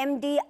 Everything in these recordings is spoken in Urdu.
MD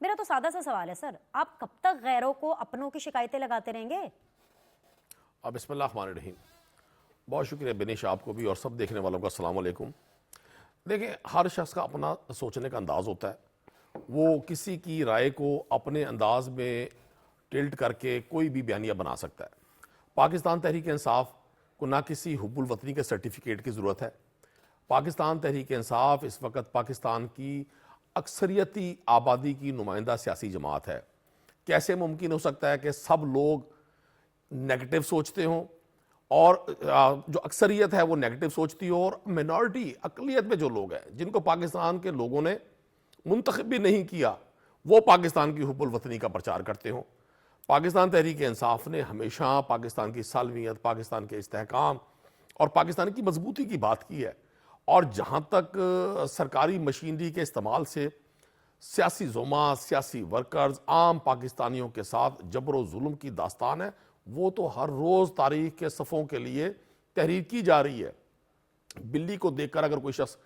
میرا تو سادہ سا سوال ہے سر, آپ کب تک غیروں کو اپنوں کی شکایتیں لگاتے رہیں گے؟ بسم اللہ الرحمن الرحیم. بہت شکریہ بنیش آپ کو بھی اور سب دیکھنے والوں کا السلام علیکم. دیکھیں, ہر شخص کا اپنا سوچنے کا انداز ہوتا ہے, وہ کسی کی رائے کو اپنے انداز میں ٹلٹ کر کے کوئی بھی بیانیہ بنا سکتا ہے. پاکستان تحریک انصاف کو نہ کسی حب الوطنی کے سرٹیفکیٹ کی ضرورت ہے. پاکستان تحریک انصاف اس وقت پاکستان کی اکثریتی آبادی کی نمائندہ سیاسی جماعت ہے. کیسے ممکن ہو سکتا ہے کہ سب لوگ نیگیٹو سوچتے ہوں اور جو اکثریت ہے وہ نیگیٹو سوچتی ہو, اور مینورٹی اقلیت میں جو لوگ ہیں جن کو پاکستان کے لوگوں نے منتخب بھی نہیں کیا وہ پاکستان کی حب الوطنی کا پرچار کرتے ہوں. پاکستان تحریک انصاف نے ہمیشہ پاکستان کی سالمیت, پاکستان کے استحکام اور پاکستان کی مضبوطی کی بات کی ہے, اور جہاں تک سرکاری مشینری کے استعمال سے سیاسی زعماء, سیاسی ورکرز, عام پاکستانیوں کے ساتھ جبر و ظلم کی داستان ہے, وہ تو ہر روز تاریخ کے صفوں کے لیے تحریر کی جا رہی ہے. بلی کو دیکھ کر اگر کوئی شخص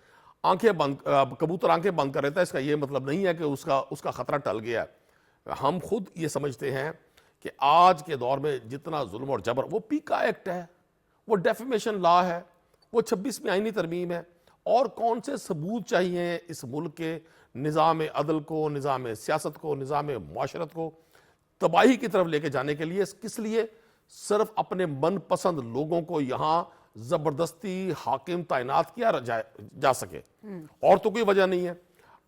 کبوتر آنکھیں بند کر رہتا ہے, اس کا یہ مطلب نہیں ہے کہ اس کا خطرہ ٹل گیا ہے. ہم خود یہ سمجھتے ہیں کہ آج کے دور میں جتنا ظلم اور جبر, وہ پیکا ایکٹ ہے, وہ ڈیفیمیشن لا ہے, وہ 26ویں آئینی ترمیم ہے, اور کون سے ثبوت چاہیے اس ملک کے نظام عدل کو, نظام سیاست کو, نظام معاشرت کو تباہی کی طرف لے کے جانے کے لیے؟ کس لیے صرف اپنے من پسند لوگوں کو یہاں زبردستی حاکم تعینات کیا جا سکے, اور تو کوئی وجہ نہیں ہے.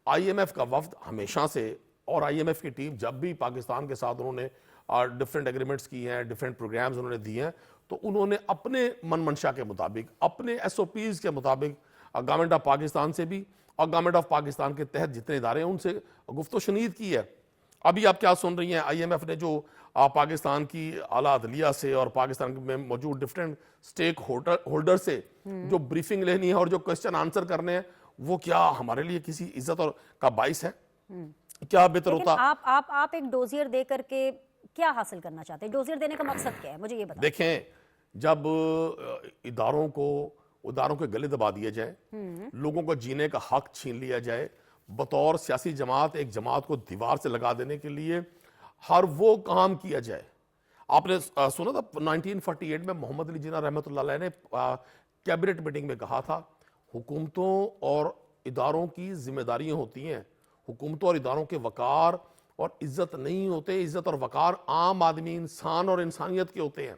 آئی ایم ایف کا وفد ہمیشہ سے, اور آئی ایم ایف کی ٹیم جب بھی پاکستان کے ساتھ انہوں نے ڈفرینٹ ایگریمنٹس کی ہیں, ڈفرینٹ پروگرامز انہوں نے دیے ہیں, تو انہوں نے اپنے من منشا کے مطابق, اپنے ایس او پیز کے مطابق گورنمنٹ آف پاکستان سے بھی اور گورنمنٹ آف پاکستان کے تحت جتنے ادارے ہیں ان سے گفت و شنید کی ہے. ابھی آپ کیا سن رہی ہیں, آئی ایم ایف نے جو پاکستان کی اعلیٰ عدلیہ سے اور پاکستان میں موجود ڈفرینٹ سٹیک ہولڈر سے جو بریفنگ لینی ہے اور جو کوسچن آنسر کرنے ہیں, وہ کیا ہمارے لیے کسی عزت اور کا باعث ہے؟ کیا بہتر ہوتا؟ آپ ایک ڈوزیر دے کر کے کیا حاصل کرنا چاہتے ہیں؟ ڈوزیر دینے کا مقصد کیا ہے, مجھے یہ بتائیں. دیکھیں, جب اداروں کے گلے دبا دیے جائیں, لوگوں کو جینے کا حق چھین لیا جائے, بطور سیاسی جماعت ایک جماعت کو دیوار سے لگا دینے کے لیے ہر وہ کام کیا جائے. آپ نے سنا تھا 1948 میں محمد علی جناح رحمۃ اللہ علیہ نے کیبنٹ میٹنگ میں کہا تھا, حکومتوں اور اداروں کی ذمہ داریاں ہوتی ہیں, حکومتوں اور اداروں کے وقار اور عزت نہیں ہوتے, عزت اور وقار عام آدمی, انسان اور انسانیت کے ہوتے ہیں.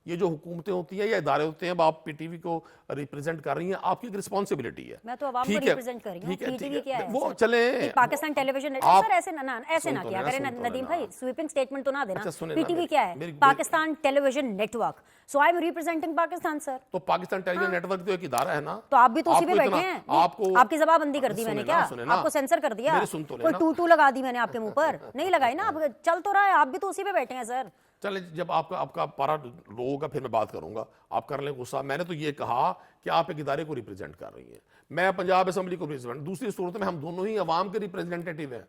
یہ جو حکومتیں ہوتی ہیں یا ادارے ہوتے ہیں, آپ پی ٹی وی کو ریپرزینٹ کر رہی ہیں, آپ کی ایک رسپانسبلٹی ہے. میں تو عوام کو ریپرزینٹ کر رہی ہوں. پی ٹی وی کیا ہے وہ چلیں, Pakistan television net work. سر ایسے نہ کیا کریں ندیم بھائی, سویپنگ سٹیٹمنٹ تو نہ دینا. پی ٹی وی کیا ہے؟ Pakistan television network. So I am representing Pakistan sir. تو Pakistan television network تو ایک ادارہ ہے نا, تو آپ بھی تو اسی پہ بیٹھے ہیں. آپ کی زبان بندی کر دی میں نے, کیا آپ کو سینسر کر دیا؟ کوئی ٹو لگا دی میں نے آپ کے منہ پر؟ نہیں لگائی نا, چل تو رہا ہے, آپ بھی تو اسی پہ بیٹھے ہیں سر. چلیں, جب آپ کا پارا لو ہوگا پھر میں بات کروں گا, آپ کر لیں غصہ. میں نے تو یہ کہا کہ آپ ایک ادارے کو ریپرزینٹ کر رہی ہیں, میں پنجاب اسمبلی کو ریپرزینٹ, دوسری صورت میں ہم دونوں ہی عوام کے ریپرزینٹیٹیو ہیں.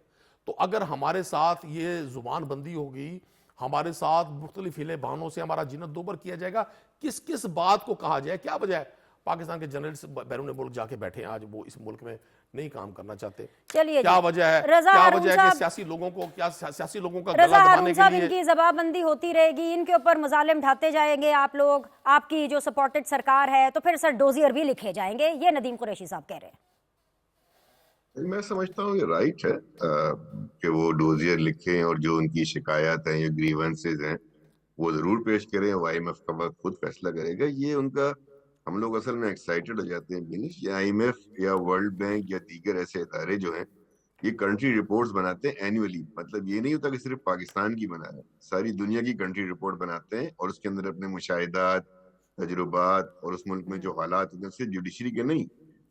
تو اگر ہمارے ساتھ یہ زبان بندی ہوگی, ہمارے ساتھ مختلف ہیلے بہانوں سے ہمارا جنت دوبر کیا جائے گا, کس بات کو کہا جائے, کیا وجہ ہے؟ پاکستان کے جنرلز بیرون ملک جا کے بیٹھے ہیں, آج وہ اس ملک میں نہیں کام کرنا چاہتے. کیا وجہ ہے کہ سیاسی لوگوں کا گلا دبانے کے لیے ان کی زبان بندی ہوتی رہے گی, ان کے اوپر مظالم ڈھاتے جائیں گے آپ لوگ, آپ کی جو سپورٹڈ سرکار ہے, تو پھر سر ڈوزیر بھی لکھے جائیں گے, یہ ندیم قریشی صاحب کہہ رہے ہیں. میں سمجھتا ہوں یہ رائٹ ہے کہ وہ ڈوزیر لکھیں, اور جو ان کی شکایات ہیں یا گریونسز ہیں وہ ضرور پیش کریں. آئی ایم ایف کا وقت خود فیصلہ کرے گا. یہ ان کا, ہم لوگ اصل میں ایکسائٹڈ ہو جاتے ہیں بینش, یہ آئی ایم ایف یا ورلڈ بینک یا دیگر ایسے ادارے جو ہیں یہ کنٹری رپورٹس بناتے ہیں اینولی. مطلب یہ نہیں ہوتا کہ صرف پاکستان کی بنا رہے ہیں, ساری دنیا کی کنٹری رپورٹ بناتے ہیں, اور اس کے اندر اپنے مشاہدات, تجربات اور اس ملک میں جو حالات ہوتے ہیں, صرف جوڈیشری کے نہیں,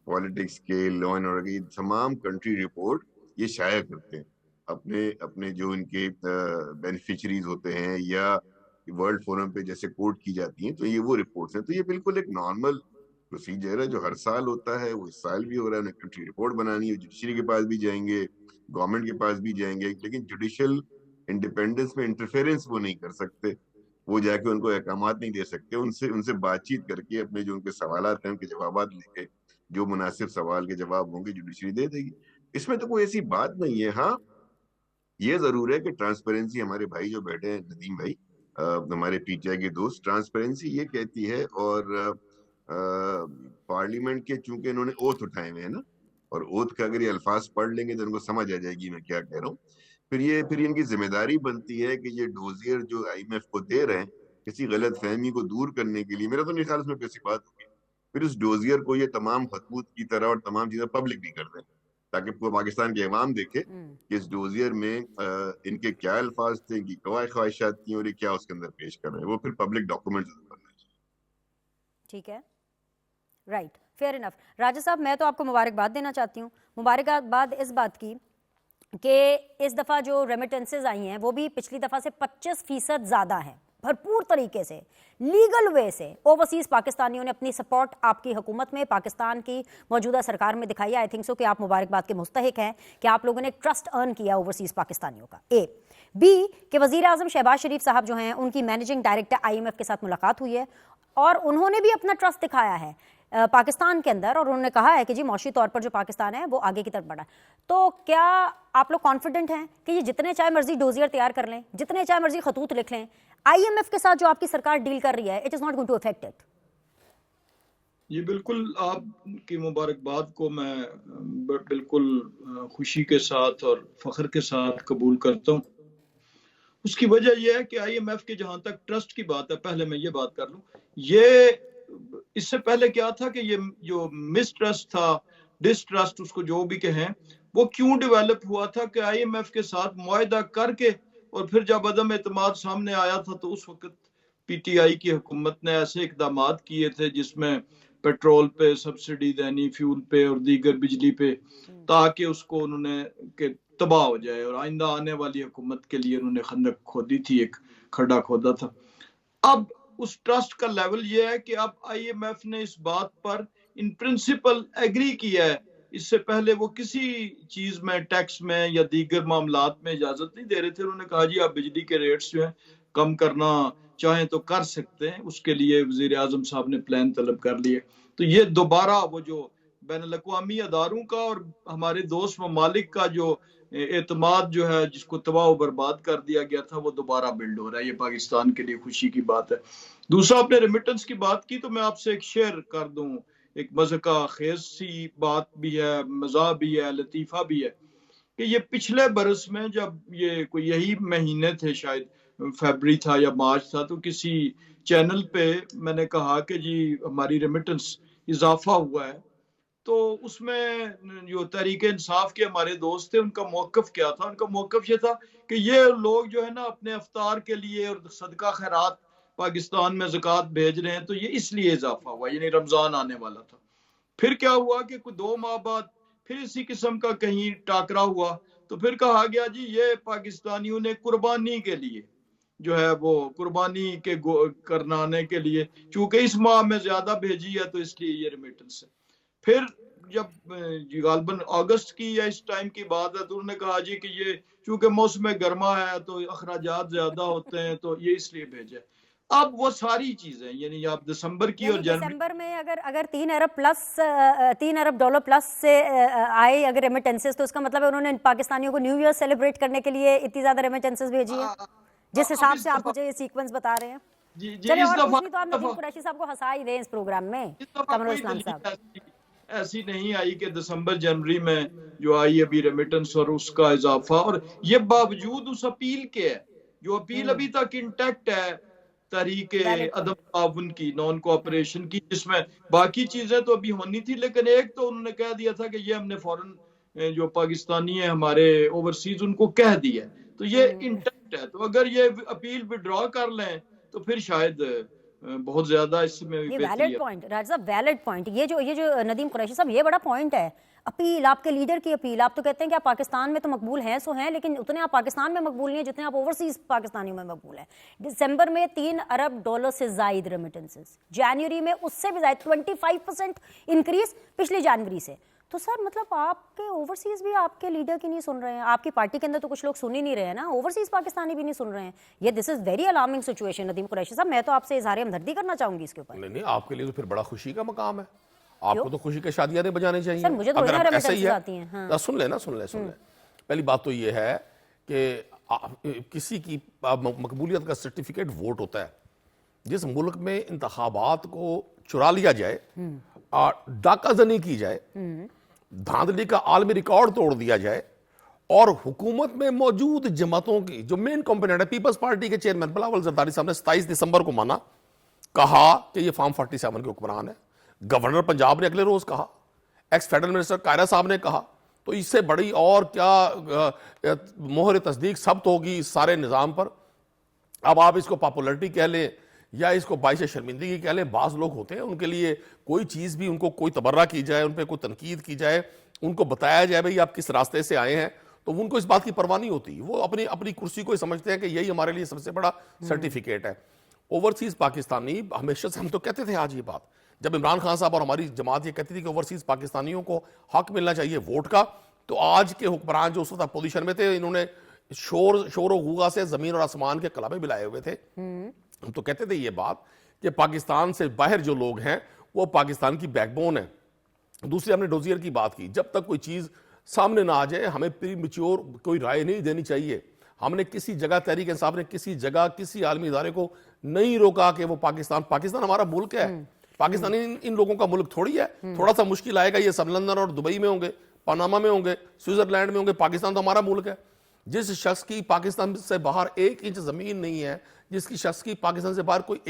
پالیٹکس کے, لا اینڈ آرڈر کی تمام کنٹری رپورٹ یہ شائع کرتے ہیں. اپنے جو ان کے بینیفیشریز ہوتے ہیں یا ورلڈ فورم پہ جیسے کوٹ کی جاتی ہیں, تو یہ وہ رپورٹس ہیں. تو یہ بالکل ایک نارمل پروسیجر ہے جو ہر سال ہوتا ہے, وہ اس سال بھی ہو رہا ہے. انہیں کنٹری رپورٹ بنانی ہے, جوڈیشری کے پاس بھی جائیں گے, گورنمنٹ کے پاس بھی جائیں گے, لیکن جوڈیشل انڈیپینڈنس میں انٹرفیئرنس وہ نہیں کر سکتے. وہ جا کے ان کو احکامات نہیں دے سکتے. ان سے بات چیت کر کے اپنے جو ان کے سوالات ہیں ان کے جوابات لے کے جو مناسب سوال کے جواب ہوں گے جوڈیشری دے دے گی. اس میں تو کوئی ایسی بات نہیں ہے. ہاں, یہ ضرور ہے کہ ٹرانسپیرنسی، ہمارے بھائی جو بیٹھے ہیں ندیم بھائی، ہمارے پی ٹی آئی کے دوست، ٹرانسپیرنسی یہ کہتی ہے، اور پارلیمنٹ کے چونکہ انہوں نے اوتھ اٹھائے ہوئے ہیں نا، اور اوتھ کا اگر یہ الفاظ پڑھ لیں گے تو ان کو سمجھ آ جائے گی میں کیا کہہ رہا ہوں. پھر ان کی ذمہ داری بنتی ہے کہ یہ ڈوزیئر جو آئی ایم ایف کو دے رہے ہیں کسی غلط فہمی کو دور کرنے کے لیے، میرا تو نہیں خیال اس میں کیسی بات ہوگی، پھر اس ڈوزیئر کو یہ تمام خطوط کی طرح اور تمام چیزیں پبلک بھی کر دیں، تاکہ پورا پاکستان کے عوام دیکھے کہ اس ڈوزیئر میں ان کے کیا الفاظ تھے، ان کی خواہشات تھیں، اور یہ کیا اس کے اندر پیش کر رہے ہیں. وہ پھر پبلک ڈاکومنٹ کرنا چاہیے. ٹھیک ہے، رائٹ، فیئر انف. راجہ صاحب، میں تو آپ کو مبارکباد دینا چاہتی ہوں. مبارکباد اس بات کی کہ اس دفعہ جو ریمیٹنسز آئی ہیں وہ بھی پچھلی دفعہ سے 25% زیادہ ہیں، بھرپور طریقے سے، لیگل وے سے. اوورسیز پاکستانیوں نے اپنی سپورٹ آپ کی حکومت میں، پاکستان کی موجودہ سرکار میں دکھائی. آئی تھنک سو کہ آپ مبارکباد کے مستحق ہیں کہ آپ لوگوں نے ٹرسٹ ارن کیا اوورسیز پاکستانیوں کا. اے بی کہ وزیر اعظم شہباز شریف صاحب جو ہیں ان کی managing director I M F کے ساتھ ملاقات ہوئی ہے اور انہوں نے بھی اپنا ٹرسٹ دکھایا ہے پاکستان کے اندر، اور انہوں نے کہا ہے کہ جی معاشی طور پر جو پاکستان ہے وہ آگے کی طرف بڑھا. تو کیا آپ لوگ کانفیڈنٹ ہیں کہ یہ جتنے چاہے مرضی ڈوزیئر تیار کر لیں، جتنے چاہے مرضی خطوط لکھ لیں، آئی ایم ایف کے ساتھ جو آپ کی سرکار ڈیل کر رہی ہے it is not going to affect it? یہ بالکل آپ کی مبارکباد کو میں بالکل خوشی کے ساتھ اور فخر کے ساتھ قبول کرتا ہوں. اس کی وجہ یہ ہے کہ آئی ایم ایف کے جہاں تک ٹرسٹ کی بات ہے، پہلے میں یہ بات کر لوں، یہ اس سے پہلے کیا تھا کہ یہ جو مس ٹرسٹ تھا، ڈس ٹرسٹ، اس کو جو بھی کہیں، وہ کیوں ڈیولپ ہوا تھا کہ آئی ایم ایف کے ساتھ معاہدہ کر کے، اور پھر جب عدم اعتماد سامنے آیا تھا تو اس وقت پی ٹی آئی کی حکومت نے ایسے اقدامات کیے تھے جس میں پیٹرول پہ سبسڈی دینی، فیول پہ اور دیگر بجلی پہ، تاکہ اس کو انہوں نے کہ تباہ ہو جائے، اور آئندہ آنے والی حکومت کے لیے انہوں نے خندق کھودی تھی، ایک کھڈا کھودا تھا. اب اس ٹرسٹ کا لیول یہ ہے کہ اب آئی ایم ایف نے اس بات پر ان پرنسپل ایگری کیا ہے. اس سے پہلے وہ کسی چیز میں، ٹیکس میں یا دیگر معاملات میں اجازت نہیں دے رہے تھے. انہوں نے کہا جی آپ بجلی کے ریٹس جو ہیں کم کرنا چاہیں تو کر سکتے ہیں، اس کے لیے وزیر اعظم صاحب نے پلان طلب کر لیے. تو یہ دوبارہ وہ جو بین الاقوامی اداروں کا اور ہمارے دوست ممالک کا جو اعتماد جو ہے، جس کو تباہ و برباد کر دیا گیا تھا، وہ دوبارہ بلڈ ہو رہا ہے. یہ پاکستان کے لیے خوشی کی بات ہے. دوسرا، آپ نے ریمیٹنس کی بات کی تو میں آپ سے ایک شیئر کر دوں، ایک مذاقہ خیز سی بات بھی ہے، مزاح بھی ہے، لطیفہ بھی ہے، کہ یہ پچھلے برس میں جب یہ کوئی یہی مہینے تھے، شاید فیبری تھا یا مارچ تھا، تو کسی چینل پہ میں نے کہا کہ جی ہماری ریمیٹنس اضافہ ہوا ہے. تو اس میں جو تحریک انصاف کے ہمارے دوست تھے، ان کا موقف کیا تھا؟ ان کا موقف یہ تھا کہ یہ لوگ جو ہے نا اپنے افطار کے لیے اور صدقہ خیرات پاکستان میں زکوٰۃ بھیج رہے ہیں، تو یہ اس لیے اضافہ ہوا، یعنی رمضان آنے والا تھا. پھر کیا ہوا کہ کوئی 2 ماہ بعد پھر اسی قسم کا کہیں ٹاکرا ہوا، تو پھر کہا گیا جی یہ پاکستانیوں نے قربانی کے لیے جو ہے وہ قربانی کے کرنانے کے لیے، چونکہ اس ماہ میں زیادہ بھیجی ہے تو اس لیے یہ ریمیٹنس ہے. پھر جب غالباً اگست کی یا اس ٹائم کی بات ہے تو انہوں نے کہا جی کہ یہ چونکہ موسم گرما ہے تو اخراجات زیادہ ہوتے ہیں تو یہ اس لیے بھیجے. اب وہ ساری چیزیں، یعنی آپ دسمبر کی اور جنوری، دسمبر میں اگر 3 ارب پلس $3 ارب سے آئے اگر ریمیٹنسز، تو اس کا مطلب ہے انہوں نے پاکستانیوں کو نیو ایئر سیلیبریٹ کرنے کے لیے اتنی زیادہ ریمیٹنسز بھیجی ہیں، جس حساب سے آپ مجھے یہ سیکوینس بتا رہے ہیں. چلے اور دوسری تو آپ ندیم قریشی صاحب کو ہنسا ہی رہے ہیں اس پروگرام میں. قمر اسلام صاحب، ایسی نہیں آئی کہ دسمبر جنوری میں جو آئی ابھی ریمیٹنس اور اس کا اضافہ، اور یہ باوجود اس اپیل کے ہے، جو اپیل ابھی تک انٹیکٹ ہے تحریک عدم تعاون کی، نان کوآپریشن کی، جس میں باقی چیزیں تو ابھی ہونی تھی، لیکن ایک تو انہوں نے کہہ دیا تھا کہ یہ ہم نے فورن جو پاکستانی ہیں ہمارے اوورسیز ان کو کہہ دیا، تو یہ انٹیکٹ ہے. تو اگر یہ اپیل وڈرا کر لیں تو پھر شاید بہت زیادہ اس میں یہ ویلڈ پوائنٹ، راج صاحب ویلڈ پوائنٹ، یہ جو ندیم قریشی صاحب، یہ بڑا پوائنٹ ہے. اپیل، آپ کے لیڈر کی اپیل، آپ تو کہتے ہیں کہ آپ پاکستان میں تو مقبول ہیں سو ہیں، لیکن اتنے آپ پاکستان میں مقبول نہیں ہیں جتنے آپ اوورسیز پاکستانیوں میں مقبول ہیں. دسمبر میں $3 ارب سے زائد ریمیٹنسز، جنوری میں اس سے بھی زائد 25% انکریز پچھلی جنوری سے. تو سر مطلب آپ کے اوورسیز بھی آپ کے لیڈر کی نہیں سن رہے ہیں، آپ کی پارٹی کے اندر تو کچھ لوگ سن ہی نہیں رہے ہیں نا، اوورسیز پاکستانی بھی نہیں سن رہے ہیں. یہ this is very alarming situation. Nadeem Qureshi sahab, میں تو آپ سے اظہار ہمدردی کرنا چاہوں گی اس کے اوپر. نہیں، آپ کے لیے تو پھر بڑا خوشی کا مقام ہے، آپ کو تو خوشی کے شادیاں بجانے چاہیے. سر مجھے تو ایسا ہی ہے، سن لیں. پہلی بات تو یہ ہے کہ کسی کی مقبولیت کا سرٹیفکیٹ ووٹ ہوتا ہے. جس ملک میں انتخابات کو چرا لیا جائے, ڈاکہ زنی کی جائے, دھاندلی کا عالمی ریکارڈ توڑ دیا جائے, اور حکومت میں موجود جماعتوں کی جو مین کمپوننٹ ہے, پیپلز پارٹی کے چیئرمین بلاول زرداری صاحب نے 27 دسمبر کو مانا, کہا کہ یہ فارم 47 کے حکمران ہے. گورنر پنجاب نے اگلے روز کہا, ایکس فیڈرل منسٹر قائرہ صاحب نے کہا. تو اس سے بڑی اور کیا مہر تصدیق ثبت ہوگی اس سارے نظام پر. اب آپ اس کو پاپولرٹی کہہ لیں یا اس کو باعث شرمندگی کہہ لیں, بعض لوگ ہوتے ہیں ان کے لیے کوئی چیز بھی, ان کو کوئی تبرہ کی جائے, ان پہ کوئی تنقید کی جائے, ان کو بتایا جائے بھئی آپ کس راستے سے آئے ہیں, تو ان کو اس بات کی پرواہ نہیں ہوتی. وہ اپنی کرسی کو سمجھتے ہیں کہ یہی ہمارے لیے سب سے بڑا سرٹیفکیٹ ہے. اوورسیز پاکستانی, ہمیشہ سے ہم تو کہتے تھے آج یہ بات, جب عمران خان صاحب اور ہماری جماعت یہ کہتی تھی کہ اوورسیز پاکستانیوں کو حق ملنا چاہیے ووٹ کا, تو آج کے حکمران جو اس وقت اپوزیشن میں تھے, انہوں نے شور و غوغا سے زمین اور آسمان کے کلبے بلائے ہوئے تھے. ہم تو کہتے تھے یہ بات کہ پاکستان سے باہر جو لوگ ہیں وہ پاکستان کی بیک بون ہے. دوسری ہم نے ڈوزیئر کی بات کی, جب تک کوئی چیز سامنے نہ آ جائے ہمیں پری میچور کوئی رائے نہیں دینی چاہیے. ہم نے کسی جگہ, تحریک انصاف نے کسی جگہ کسی عالمی ادارے کو نہیں روکا کہ وہ پاکستان ہمارا ملک ہے. پاکستان ان لوگوں کا ملک تھوڑی ہے. تھوڑا سا مشکل آئے گا, یہ سب لندن اور دبئی میں ہوں گے, پاناما میں ہوں گے, سوئٹزرلینڈ میں ہوں گے. پاکستان تو ہمارا ملک ہے. جس شخص کی پاکستان سے باہر 1 انچ زمین نہیں ہے, جس کی شخص کی پاکستان سے باہر کوئی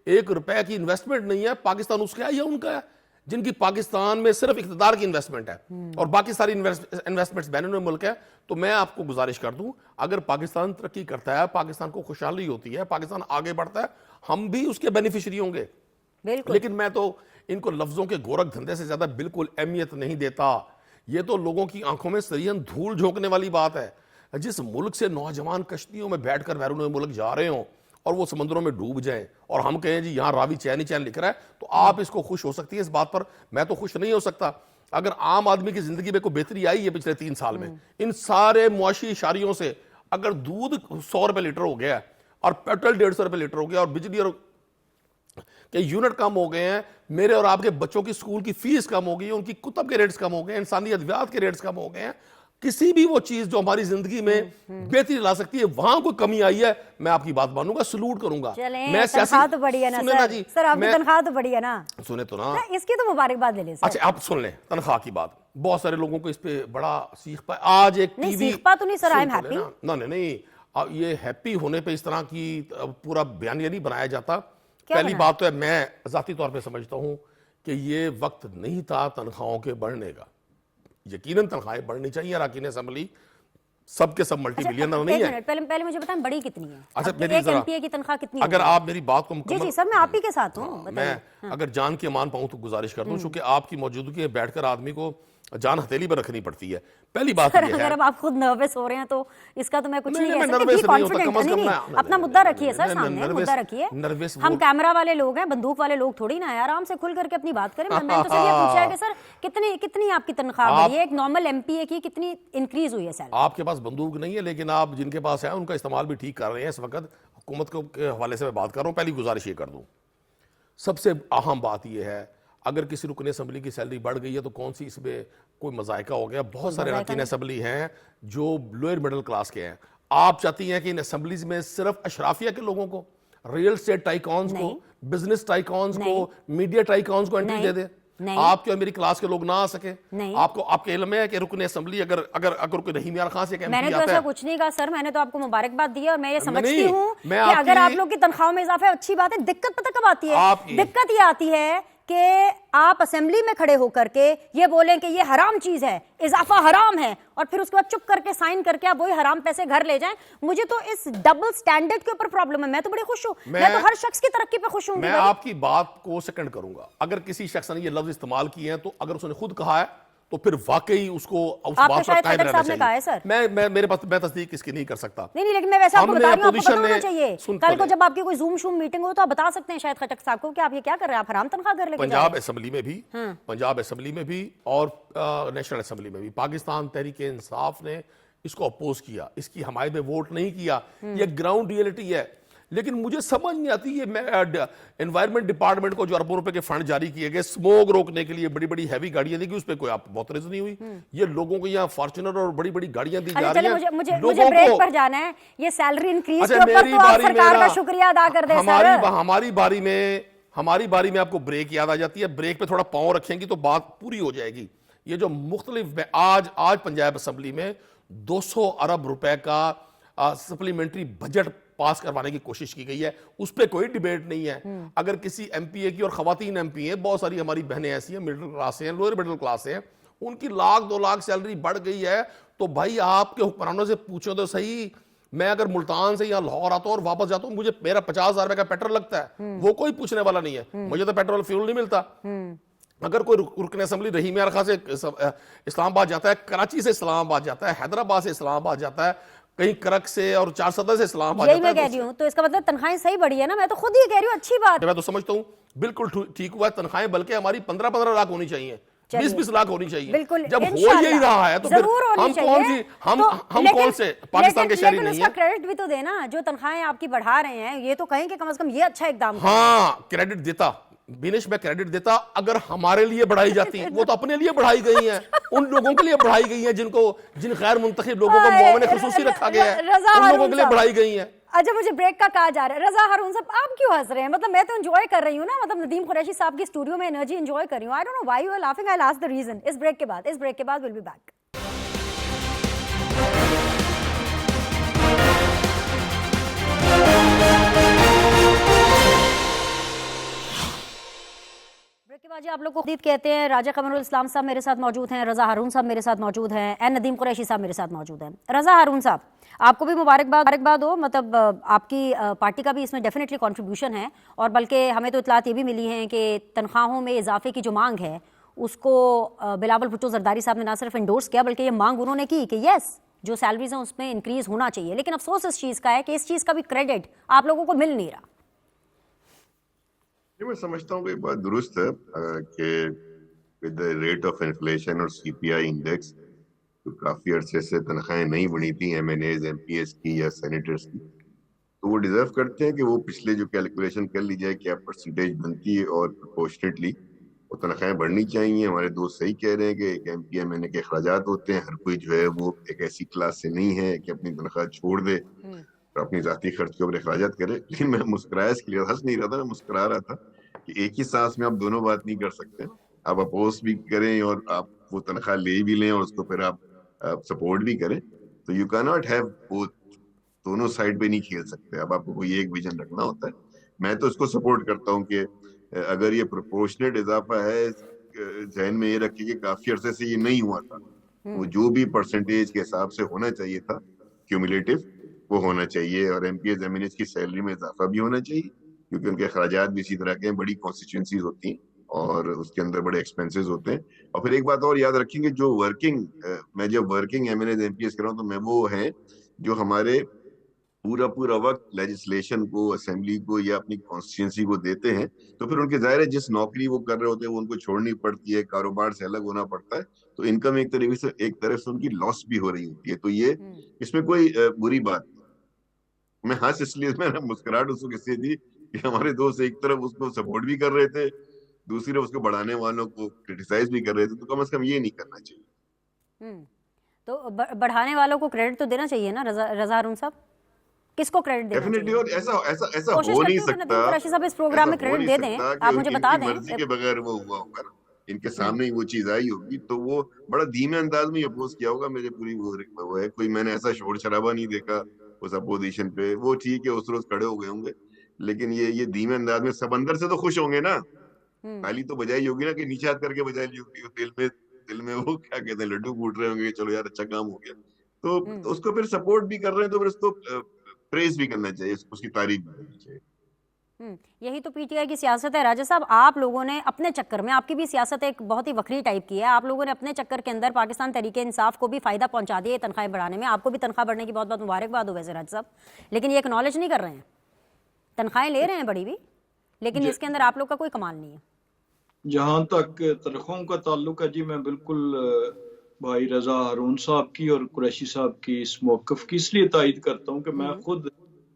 ایک روپے کی انویسٹمنٹ نہیں ہے, پاکستان اس کا ہے یا ان کا ہے؟ جن کی پاکستان میں صرف اقتدار کی انویسٹمنٹ ہے اور باقی ساری انویسٹمنٹس بین الملک ہے. تو میں آپ کو گزارش کر دوں, اگر پاکستان ترقی کرتا ہے, پاکستان کو خوشحالی ہوتی ہے, پاکستان آگے بڑھتا ہے, ہم بھی اس کے بینیفیشری ہوں گے. لیکن میں تو ان کو لفظوں کے گورکھ دھندے سے زیادہ بالکل اہمیت نہیں دیتا. یہ تو لوگوں کی آنکھوں میں سرین دھول جھونکنے والی بات ہے. جس ملک سے نوجوان کشتیوں میں بیٹھ کر بیرون ملک جا رہے ہوں اور وہ سمندروں میں ڈوب جائیں, اور ہم کہیں جی یہاں راوی چین ہی چین لکھ رہا ہے, تو آپ اس کو خوش ہو سکتی ہے اس بات پر, میں تو خوش نہیں ہو سکتا. اگر عام آدمی کی زندگی میں کوئی بہتری آئی ہے پچھلے 3 سال میں, ان سارے معاشی اشاریوں سے, اگر دودھ 100 روپے لیٹر ہو گیا اور پیٹرول 150 روپے لیٹر ہو گیا اور بجلی اور کہ یونٹ کم ہو گئے ہیں, میرے اور آپ کے بچوں کی اسکول کی فیس کم ہو گئی ہے, ان کی کتب کے ریٹس کم ہو گئے ہیں, انسانی ادویات کے ریٹس کم ہو گئے ہیں, کسی بھی وہ چیز جو ہماری زندگی میں بہتری لا سکتی ہے وہاں کوئی کمی آئی ہے, میں آپ کی بات مانوں گا, سلوٹ کروں گا. میں تنخواہ تو بڑی ہے نا سر, آپ کی تنخواہ تو بڑی ہے نا, سنیں تو نا, اس کی تو مبارکباد لے لیں سر. اچھا آپ سن لیں تنخواہ کی بات, بہت سارے لوگوں کو اس پہ بڑا سیکھ پائے. آج ایک ٹی وی, سیکھ پا تو نہیں سر, آئی ایم ہیپی. نہیں, یہ ہیپی ہونے پہ اس طرح کی پورا بیانیہ نہیں بنایا جاتا. پہلی بات تو ہے, میں ذاتی طور پہ سمجھتا ہوں کہ یہ وقت نہیں تھا تنخواہوں کے بڑھنے کا. یقیناً تنخواہیں بڑھنی چاہیے, اراکین اسمبلی سب کے سب ملٹی ملینر نہیں ہے. پہلے مجھے بتائیں بڑی کتنی ہے, اچھا ایک ایم پی اے کی تنخواہ کتنی ہے؟ اگر آپ میری بات کو جی سر, میں آپ ہی کے ساتھ ہوں, میں اگر جان کے مان پاؤں تو گزارش کر دوں, چونکہ آپ کی موجودگی میں بیٹھ کر آدمی کو جان ہتھیلی پر رکھنی پڑتی ہے. پہلی بات یہ ہے, اگر آپ خود نروس ہو رہے ہیں تو اس کا تو میں کچھ نہیں کہہ سکتی. اپنا مدعا رکھیے سر, سامنے مدعا رکھیے. ہم کیمرہ والے لوگ ہیں, بندوق والے لوگ تھوڑی نہ ہیں, آرام سے کھل کر کے اپنی بات کریں. میں تو صرف یہ پوچھا ہے کہ سر کتنی آپ کی تنخواہ بڑھی ہے, ایک نارمل ایم پی اے کی کتنی انکریز ہوئی ہے سر؟ آپ کے پاس بندوق نہیں ہے, لیکن آپ جن کے پاس ہے ان کا استعمال بھی ٹھیک کر رہے ہیں اس وقت. حکومت کے حوالے سے میں بات کر رہا ہوں. پہلی گزارش یہ کر دوں, سب سے اہم بات یہ ہے, اگر کسی رکن اسمبلی کی سیلری بڑھ گئی ہے تو کون سی اس میں کوئی مذائقہ ہو گیا؟ بہت سارے اراکین اسمبلی ہیں جو لوئر مڈل کلاس کے ہیں. آپ چاہتی ہیں کہ ان اسمبلیز میں صرف اشرافیہ کے لوگوں کو, ریئل اسٹیٹ ٹائکونز کو, بزنس ٹائکونز کو, میڈیا ٹائکونز کو انٹری دے دے؟ آپ کیا میری کلاس کے لوگ نہ آ سکے؟ آپ کو آپ کے علم ہے کہ رکن اسمبلی اگر کوئی رحیم یار خان سے میں نے تو ایسا کچھ نہیں کہا سر, میں نے تو آپ کو مبارکباد دی ہے, اور میں یہ سمجھتی ہوں کہ اگر آپ لوگ کی تنخواہوں میں اضافہ ہے اچھی بات ہے. دقت پتہ کب آتی ہے؟ دقت یہ آتی ہے کہ آپ اسمبلی میں کھڑے ہو کر کے یہ بولیں کہ یہ حرام چیز ہے, اضافہ حرام ہے, اور پھر اس کے بعد چپ کر کے سائن کر کے آپ وہی حرام پیسے گھر لے جائیں. مجھے تو اس ڈبل سٹینڈرڈ کے اوپر پرابلم ہے. میں تو بڑی خوش ہوں, میں تو ہر شخص کی ترقی پہ خوش ہوں. میں آپ کی بات کو سیکنڈ کروں گا. اگر کسی شخص نے یہ لفظ استعمال کیے ہیں تو اگر اس نے خود کہا ہے تو پھر واقعی اس کو اس بات پر قائم رہنا چاہیے. میں تصدیق اس کی نہیں کر سکتا. نہیں, لیکن میں ویسے آپ کو بتا رہی ہوں, آپ کو پتہ ہونا چاہیے. کل کو جب آپ کی کوئی زوم شوم میٹنگ ہو تو آپ بتا سکتے ہیں شاید خٹک صاحب کو کہ آپ یہ کیا کر رہے ہیں, آپ حرام تنخواہ کر لے کے پنجاب اسمبلی میں بھی اور نیشنل اسمبلی میں بھی پاکستان تحریک انصاف نے اس کو اپوز کیا, اس کی حمایت میں ووٹ نہیں کیا. یہ گراؤنڈ ریئلٹی ہے. لیکن مجھے سمجھ نہیں آتی یہ انوائرمنٹ ڈپارٹمنٹ کو جو اربوں روپے کے فنڈ جاری کیے گئے اسموک روکنے کے لیے بڑی بڑی ہیوی گاڑیاں دی گئی, اس پہ کوئی آپ موترز نہیں ہوئی. یہ لوگوں کو یہاں فارچونر اور بڑی بڑی گاڑیاں دی جا رہی ہیں. مجھے بریک پر جانا ہے. یہ سیلری انکریز کے اوپر تو آپ سرکار کا شکریہ ادا کر دیں سر. ہماری باری میں آپ کو بریک یاد آ جاتی ہے. بریک پہ تھوڑا پاؤں رکھیں گی تو بات پوری ہو جائے گی. یہ جو مختلف آج پنجاب اسمبلی میں 200 ارب روپے کا سپلیمنٹری بجٹ پاس کروانے کی کوشش کی گئی ہے, اس پہ کوئی ڈیبیٹ نہیں ہے. اگر کسی ایم پی اے کی, اور خواتین ایم پی اے بہت ساری ہماری بہنیں ایسی ہیں مڈل کلاس سے ہیں, لوئر مڈل کلاس سے ہیں, ان کی 1,00,000 2,00,000 سیلری بڑھ گئی ہے, تو بھائی آپ کے حکمرانوں سے پوچھو تو صحیح. میں اگر ملتان سے یا لاہور آتا ہوں اور واپس جاتا ہوں, مجھے میرا 50,000 روپے کا پیٹرول لگتا ہے, وہ کوئی پوچھنے والا نہیں ہے. مجھے تو پیٹرول فیول نہیں ملتا. اگر کوئی رکن اسمبلی رحیم یار خان سے اسلام آباد جاتا ہے, کراچی سے اسلام آباد جاتا ہے, حیدرآباد سے اسلام آباد جاتا ہے, کہیں کرک سے اور 4 سے اسلام آباد جاتا ہے, یہی میں کہہ رہی ہوں. تو اس کا مطلب تنخواہیں صحیح بڑھی ہے نا. میں تو خود ہی کہہ رہی ہوں اچھی بات. میں تو سمجھتا ہوں بالکل ٹھیک ہوا ہے تنخواہیں, بلکہ ہماری 15 لاکھ ہونی چاہیے, 20 لاکھ ہونی چاہیے. جب ہو یہی رہا ہے تو ہم کون سے پاکستان کے شہری نہیں ہیں. اس کا کریڈٹ بھی تو دینا, جو تنخواہیں آپ کی بڑھا رہے ہیں, یہ تو کہیں کہ کم از کم یہ اچھا اقدام. ہاں کریڈٹ دیتا بینش, میں کریڈٹ دیتا اگر ہمارے لیے بڑھائی جاتی. وہ تو اپنے لیے بڑھائی گئی ہیں, ان لوگوں کے لیے بڑھائی گئی ہیں جن غیر منتخب لوگوں کو معاون خصوصی رکھا گیا ہے, ان لوگوں کے لیے بڑھائی گئی ہیں. اچھا مجھے بریک کا کہا جا رہا ہے. رضا ہارون صاحب آپ کیوں ہنس رہے ہیں؟ مطلب میں تو انجوائے کر رہی ہوں نا, مطلب ندیم قریشی صاحب کی اسٹوڈیو میں انرجی انجوائے کر رہی ہوں. I don't know why you are laughing. I'll ask the reason. اس بریک کے بعد we'll be back. جی آپ لوگ کو خدید کہتے ہیں. راجہ قمر الاسلام صاحب میرے ساتھ موجود ہیں, رضا ہارون صاحب میرے ساتھ موجود ہیں, این ندیم قریشی صاحب میرے ساتھ موجود ہیں. رضا ہارون صاحب آپ کو بھی مبارکباد ہو. مطلب آپ کی پارٹی کا بھی اس میں ڈیفینیٹلی کنٹریبیوشن ہے, اور بلکہ ہمیں تو اطلاعات یہ بھی ملی ہیں کہ تنخواہوں میں اضافے کی جو مانگ ہے اس کو بلاول بھٹو زرداری صاحب نے نہ صرف انڈورس کیا بلکہ یہ مانگ انہوں نے کی کہ یس جو سیلریز ہیں اس میں انکریز ہونا چاہیے. لیکن افسوس اس چیز کا ہے کہ اس چیز کا بھی کریڈٹ آپ لوگوں کو مل نہیں رہا. میں سمجھتا ہوں کہ بات درست ہے کہ with the rate of inflation اور سی پی آئی انڈیکس تو کافی عرصے سے تنخواہیں نہیں بڑھی تھیں M N As, M P S کی یا سینیٹرز کی, تو وہ ڈیزرو کرتے ہیں کہ وہ پچھلے جو کیلکولیشن کر لی جائے کیا پرسنٹیج بنتی ہے اور پروپورشنیٹلی وہ تنخواہیں بڑھنی چاہیے. ہمارے دوست صحیح کہہ رہے ہیں کہ ایک ایم پی ایم این اے کے اخراجات ہوتے ہیں, ہر کوئی جو ہے وہ ایک ایسی کلاس سے نہیں ہے کہ اپنی تنخواہ چھوڑ دے اور اپنی ذاتی خرچ کے اوپر اخراجات کرے. لیکن میں مسکرایا اس کے لیے ہنس نہیں رہا تھا, میں مسکرا رہا تھا کہ ایک ہی سانس میں آپ دونوں بات نہیں کر سکتے. آپ اپوز بھی کریں اور آپ وہ تنخواہ لے بھی لیں اور اس کو پھر آپ سپورٹ بھی کریں, تو you can not have both, دونوں سائڈ پہ نہیں کھیل سکتے. اب آپ کو کوئی ایک ویژن رکھنا ہوتا ہے. میں تو اس کو سپورٹ کرتا ہوں کہ اگر یہ پروپورشنیٹ اضافہ ہے, ذہن میں یہ رکھیں کہ کافی عرصے سے یہ نہیں ہوا تھا, وہ جو بھی پرسنٹیج کے حساب سے ہونا چاہیے تھا کیومولیٹو وہ ہونا چاہیے, اور M P As M N As کی سیلری میں اضافہ بھی ہونا چاہیے کیونکہ ان کے اخراجات بھی اسی طرح کے ہیں, بڑی کانسٹیٹوئنسیز ہوتی ہیں اور اس کے اندر بڑے ایکسپینسز ہوتے ہیں. اور پھر ایک بات اور یاد رکھیں گے, جو میں جب working M N As M P S کر رہا ہوں تو میں وہ ہیں جو ہمارے پورا وقت لیجسلیشن کو, اسمبلی کو یا اپنی کانسٹیٹوئنسی کو دیتے ہیں, تو پھر ان کے ظاہر ہے جس نوکری وہ کر رہے ہوتے ہیں وہ ان کو چھوڑنی پڑتی ہے, کاروبار سے الگ ہونا پڑتا ہے, تو انکم ایک طرف سے ان کی لاس بھی ہو رہی ہوتی ہے. تو یہ اس میں کوئی بری بات نہیں. میں ہنس اس لیے میں مسکراہٹ اس کو کس سے دی کہ ہمارے دوست ایک طرف اس کو سپورٹ بھی کر رہے تھے, دوسری طرف اس کو بڑھانے والوں کو کرٹیسائز بھی کر رہے تھے, تو کم از کم یہ نہیں کرنا چاہیے. تو بڑھانے والوں کو کریڈٹ تو دینا چاہیے نا رضا ہارون صاحب, کس کو کریڈٹ دینا ڈیفینیٹلی, اور ایسا ہو نہیں سکتا قریشی صاحب اس پروگرام میں کریڈٹ دے دیں, آپ مجھے بتا دیں. مرضی کے بغیر وہ ہوا ہوگا, ان کے سامنے ہی وہ چیز آئی ہوگی تو وہ بڑا دھیمے انداز میں اپوز کیا ہوگا. میرے پوری وہ ہے, کوئی میں نے ایسا شور شرابہ نہیں دیکھا اس اپوزیشن پہ. وہ ٹھیک ہے اس روز کھڑے ہو گئے ہوں گے, لیکن یہ دھیمے انداز میں سب اندر سے تو خوش ہوں گے نا. پہلی تو بجائی ہوگی نا کہ نیچے ہاتھ کر کے بجائی لی ہوگی, دل میں وہ کیا کہتے ہیں لڈو پھوٹ رہے ہوں گے, چلو یار اچھا کام ہو گیا. تو اس کو پھر سپورٹ بھی کر رہے ہیں تو پھر اس کو پریز بھی کرنا چاہیے, اس کی تعریف بھی کرنی چاہیے. یہی تو پی ٹی آئی کی سیاست ہے. راجہ صاحب آپ لوگوں نے اپنے چکر میں, آپ کی بھی سیاست ایک بہت ہی وکری ٹائپ کی ہے, آپ لوگوں نے اپنے چکر کے اندر پاکستان تحریک انصاف کو بھی فائدہ پہنچا دیا تنخواہیں بڑھانے میں. آپ کو بھی تنخواہ بڑھنے کی بہت بہت مبارکباد ہو ویسے راجہ صاحب, لیکن یہ اکنالج نہیں کر رہے ہیں. تنخواہیں لے رہے ہیں بڑی بھی, لیکن اس کے اندر آپ لوگ کا کوئی کمال نہیں ہے. جہاں تک تنخواہوں کا تعلق ہے جی, میں بالکل بھائی رضا ہارون صاحب کی اور قریشی صاحب کی اس موقف کی اس لیے تائید کرتا ہوں کہ میں خود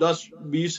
10-20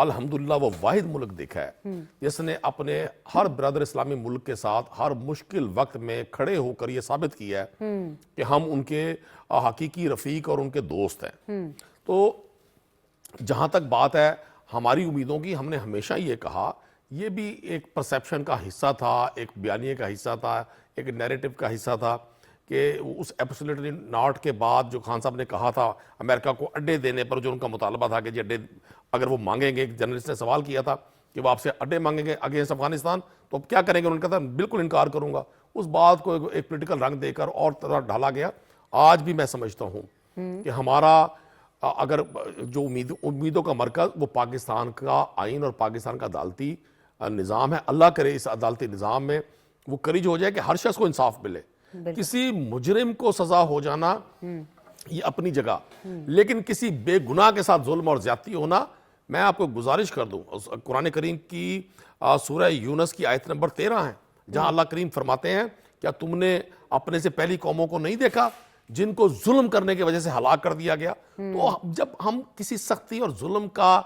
الحمدللہ وہ واحد ملک دیکھا ہے جس نے اپنے ہر برادر اسلامی ملک کے ساتھ ہر مشکل وقت میں کھڑے ہو کر یہ ثابت کیا ہے کہ ہم ان کے حقیقی رفیق اور ان کے دوست ہیں. تو جہاں تک بات ہے ہماری امیدوں کی، ہم نے ہمیشہ یہ کہا، یہ بھی ایک پرسیپشن کا حصہ تھا، ایک بیانیے کا حصہ تھا، ایک نیریٹو کا حصہ تھا کہ اس ایبسلیٹلی ناٹ کے بعد جو خان صاحب نے کہا تھا امریکہ کو اڈے دینے پر، جو ان کا مطالبہ تھا کہ جی اڈے اگر وہ مانگیں گے، ایک جرنلسٹ نے سوال کیا تھا کہ وہ آپ سے اڈے مانگیں گے اگینسٹ افغانستان تو اب کیا کریں گے، انہوں نے کہا تھا بالکل انکار کروں گا. اس بات کو ایک پولیٹیکل رنگ دے کر اور طرح ڈھالا گیا. آج بھی میں سمجھتا ہوں کہ ہمارا اگر جو امیدوں کا مرکز وہ پاکستان کا آئین اور پاکستان کا عدالتی نظام ہے. اللہ کرے اس عدالتی نظام میں وہ کریج ہو جائے کہ ہر شخص کو انصاف ملے. کسی مجرم کو سزا ہو جانا یہ اپنی جگہ، لیکن کسی بے گناہ کے ساتھ ظلم اور زیادتی ہونا، میں آپ کو گزارش کر دوں قرآن کریم کی سورہ یونس کی آیت نمبر 13 ہے جہاں اللہ کریم فرماتے ہیں کیا تم نے اپنے سے پہلی قوموں کو نہیں دیکھا جن کو ظلم کرنے کی وجہ سے ہلاک کر دیا گیا. تو جب ہم کسی سختی اور ظلم کا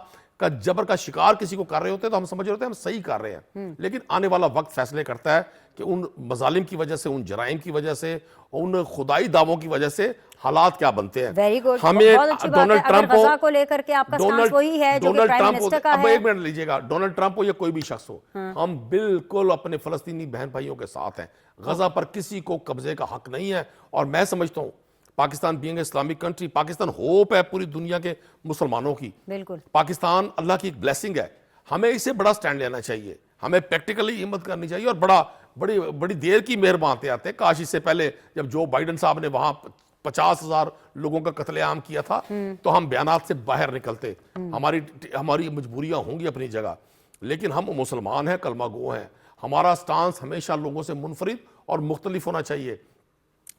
جبر کا شکار کسی کو کر رہے ہوتے ہیں تو ہم سمجھ رہے ہوتے ہیں ہم صحیح کر رہے ہیں، لیکن آنے والا وقت فیصلے کرتا ہے کہ ان مظالم کی وجہ سے، ان جرائم کی وجہ سے، ان خدائی دعووں کی وجہ سے حالات کیا بنتے ہیں. ویری گڈ، ہمیں بہت اچھی بات ہے. اگر غزہ کو لے کر کے آپ کا سٹانس وہی ہے جو کہ پرائم منسٹر کا اب ہے. ایک منٹ لیجیے گا، ڈونلڈ ٹرمپ ہو یا کوئی بھی شخص ہو، ہم بالکل اپنے فلسطینی بہن بھائیوں کے ساتھ ہیں. غزہ پر کسی کو قبضے کا حق نہیں ہے. اور میں سمجھتا ہوں Pakistan being Islamic country, Pakistan hope ہے پوری دنیا کے مسلمانوں کی. بالکل پاکستان اللہ کی ایک بلیسنگ ہے. ہمیں اس سے بڑا سٹینڈ لینا چاہیے، ہمیں پریکٹیکلی ہمت کرنی چاہیے. اور بڑی دیر کی مہربان آتے ہیں. کاش اس سے پہلے جب جو بائیڈن صاحب نے وہاں 50,000 لوگوں کا قتل عام کیا تھا تو ہم بیانات سے باہر نکلتے. ہماری مجبوریاں ہوں گی اپنی جگہ، لیکن ہم مسلمان ہیں، کلمہ گو ہیں. ہمارا سٹانس ہمیشہ لوگوں سے منفرد اور مختلف ہونا چاہیے.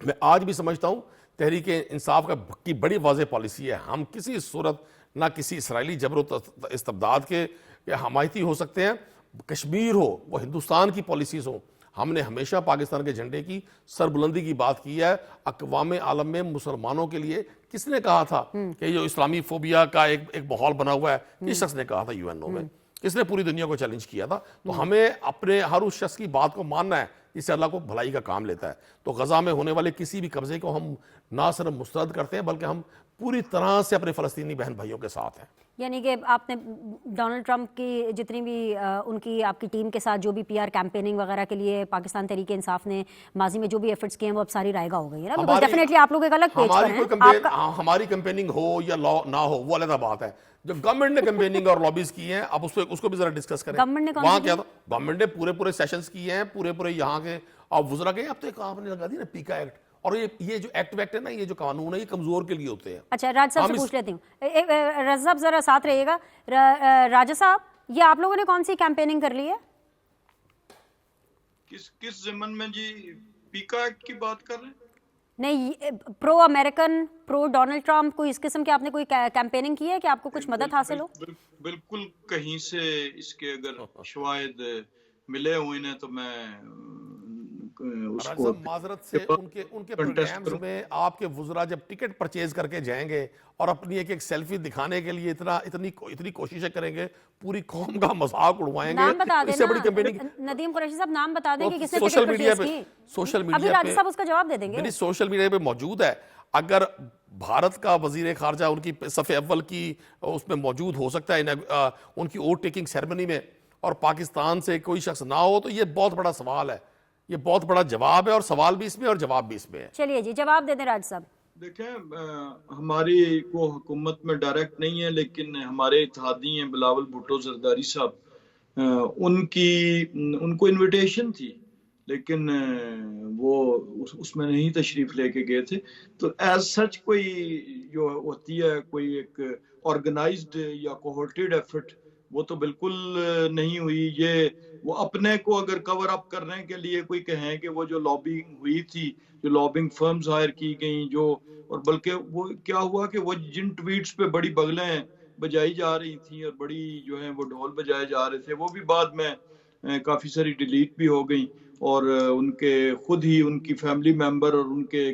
میں آج بھی سمجھتا ہوں تحریک انصاف کی بڑی واضح پالیسی ہے، ہم کسی صورت نہ کسی اسرائیلی جبر و استبداد کے حمایتی ہو سکتے ہیں. کشمیر ہو، وہ ہندوستان کی پالیسیز ہوں، ہم نے ہمیشہ پاکستان کے جھنڈے کی سربلندی کی بات کی ہے. اقوام عالم میں مسلمانوں کے لیے کس نے کہا تھا کہ جو اسلامی فوبیا کا ایک ماحول بنا ہوا ہے، کس شخص نے کہا تھا UN میں، کس نے پوری دنیا کو چیلنج کیا تھا. تو ہمیں اپنے ہر اس شخص کی بات کو ماننا ہے جس سے اللہ کو بھلائی کا کام لیتا ہے. تو غزہ میں ہونے والے کسی بھی قبضے کو ہم نہ صرف مسترد کرتے ہیں بلکہ ہم پوری طرح سے اپنے فلسطینی بہن بھائیوں کے ساتھ ہیں. یعنی کہ آپ نے ڈونلڈ ٹرمپ کی جتنی بھی ان کی آپ کی ٹیم کے ساتھ جو بھی PR کیمپیننگ وغیرہ کے لیے پاکستان تحریک انصاف نے ماضی میں جو بھی ایفرٹس کیے ہیں وہ اب ساری رائگاں ہو گئی ہے نا. بیکاز ڈیفینیٹلی آپ لوگ ایک الگ پیج پر ہیں. ہماری کیمپیننگ ہو یا نہ ہو وہ علیحدہ بات ہے. جو گورنمنٹ نے کیمپیننگ اور لابیز کی ہیں اب اس کو بھی ذرا ڈسکس کریں. وہاں کیا تھا، گورنمنٹ نے پورے سیشنز کیے ہیں، پورے یہاں کے آپ وزراء کے. اب تو ایک آپ نے لگا دی نا پیکا ایکٹ، اور یہ جو ایکٹ ہے نا، یہ جو قانون ہے یہ کمزور کے لیے ہوتے ہیں. اچھا راج صاحب سے پوچھ لیتی ہوں، راجہ صاحب ذرا ساتھ رہیے گا. راجہ صاحب یہ آپ لوگوں نے کون سی کیمپیننگ کر لی ہے؟ کس ضمن میں جی پیکا ایکٹ کی بات کر رہے ہیں؟ نہیں، پرو امریکن، پرو ڈونلڈ ٹرمپ، کوئی اس قسم کی آپ نے کوئی کیمپیننگ کی ہے کہ آپ کو کچھ مدد حاصل ہو؟ بالکل کہیں سے اس کے اگر شواہد ملے ہوئے ہیں تو میں اس کو معذرت سے ان کے پروگرامز میں آپ کے وزراء جب ٹکٹ پرچیز کر کے جائیں گے اور اپنی ایک سیلفی دکھانے کے لیے اتنی کوششیں کریں گے، پوری قوم کا مذاق اڑوائیں گے. نام بتا اس سے بڑی دینا کیمپیننگ ندیم قریشی صاحب، نام بتا دیں کہ کس نے سوشل ٹکٹ میڈیا پرچیز پہ کی. سوشل ابھی میڈیا راجہ صاحب اس کا جواب دے دیں گے. سوشل میڈیا پہ موجود ہے. اگر بھارت کا وزیر خارجہ ان کی صف اول کی اس میں موجود ہو سکتا ہے ان کی اوٹ ٹیکنگ سیرمنی میں، اور پاکستان سے کوئی شخص نہ ہو، تو یہ بہت بڑا سوال ہے، یہ بہت بڑا جواب ہے. اور سوال بھی اس میں اور جواب بھی اس میں ہے. چلیے جی جواب دے دیں راج صاحب. دیکھیں ہماری کو حکومت میں ڈائریکٹ نہیں ہے، لیکن ہمارے اتحادی ہیں بلاول بھٹو زرداری صاحب، ان کو انویٹیشن تھی لیکن وہ اس میں نہیں تشریف لے کے گئے تھے. تو ایز سچ کوئی جو ہوتی ہے کوئی ایک آرگنائزڈ یا کوہورٹیڈ ایفرٹ وہ تو بالکل نہیں ہوئی. یہ وہ اپنے کو اگر کور اپ کرنے کے لیے کوئی کہیں کہ وہ جو لابنگ ہوئی تھی، جو لابنگ فرمز ہائر کی گئیں، جو اور بلکہ وہ کیا ہوا کہ وہ جن ٹویٹس پہ بڑی بغلیں بجائی جا رہی تھیں اور بڑی جو ہیں وہ ڈھول بجائے جا رہے تھے، وہ بھی بعد میں کافی ساری ڈیلیٹ بھی ہو گئیں. اور ان کے خود ہی ان کی فیملی ممبر اور ان کے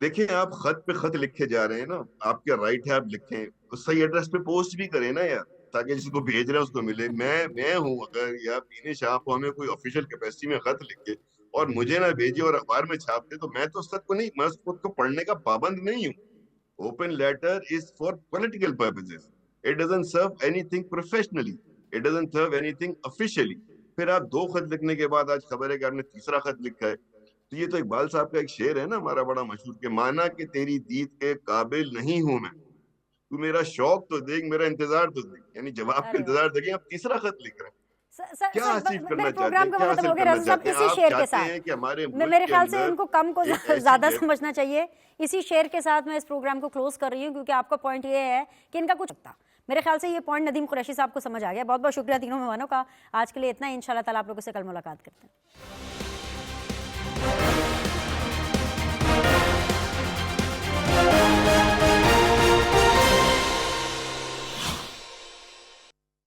دیکھیں آپ خط پہ خط لکھے جا رہے ہیں نا، آپ کیا رائٹ ہے آپ لکھیں، صحیح ایڈریس پہ پوسٹ بھی کریں نا یار، تاکہ جس کو بھیج رہے ہیں اس کو ملے. میں ہوں اگر یا بینش آپ ہمیں کوئی آفیشیل کیپیسٹی میں خط لکھے اور مجھے نہ بھیجے اور اخبار میں چھاپ دے تو میں تو اس خط کو نہیں، میں اس خط کو پڑھنے کا پابند نہیں ہوں. Open letter is for political purposes. It doesn't serve anything professionally, it doesn't serve anything officially. پھر آپ 2 خط لکھنے کے بعد آج خبر ہے کہ آپ نے تیسرا خط لکھا ہے. تو یہ تو اقبال صاحب کا ایک شعر ہے نا ہمارا بڑا مشہور، کہ مانا کہ تیری دید کے قابل نہیں ہوں میں، تو میرا شوق تو دیکھ، میرا انتظار تو دیکھ. یعنی جواب کا ارے واہ. انتظار دیکھیں، آپ تیسرا خط لکھ رہے ہیں. کیا سر حاصل کرنا میرے چاہتے ہیں، پروگرام کا کیا وقت ختم حاصل ہو گیا. کرنا رضا صاحب چاہتے ہیں؟ اسی آپ شعر کے چاہتے ساتھ ہیں کہ ہمارے ملک میرے کے خیال سے اندر ان کو کم کو ایک ایسی زیادہ جگہ، سمجھنا چاہیے. اسی شعر کے ساتھ میں اس پروگرام کو کلوز کر رہی ہوں کیونکہ آپ کا پوائنٹ یہ ہے کہ ان کا کچھ تھا. میرے خیال سے یہ پوائنٹ ندیم قریشی صاحب کو سمجھ آ گیا. بہت بہت شکریہ تینوں مہمانوں کا. آج کے لیے اتنا ہی. انشاءاللہ تعالیٰ آپ لوگوں سے کل ملاقات کرتے ہیں.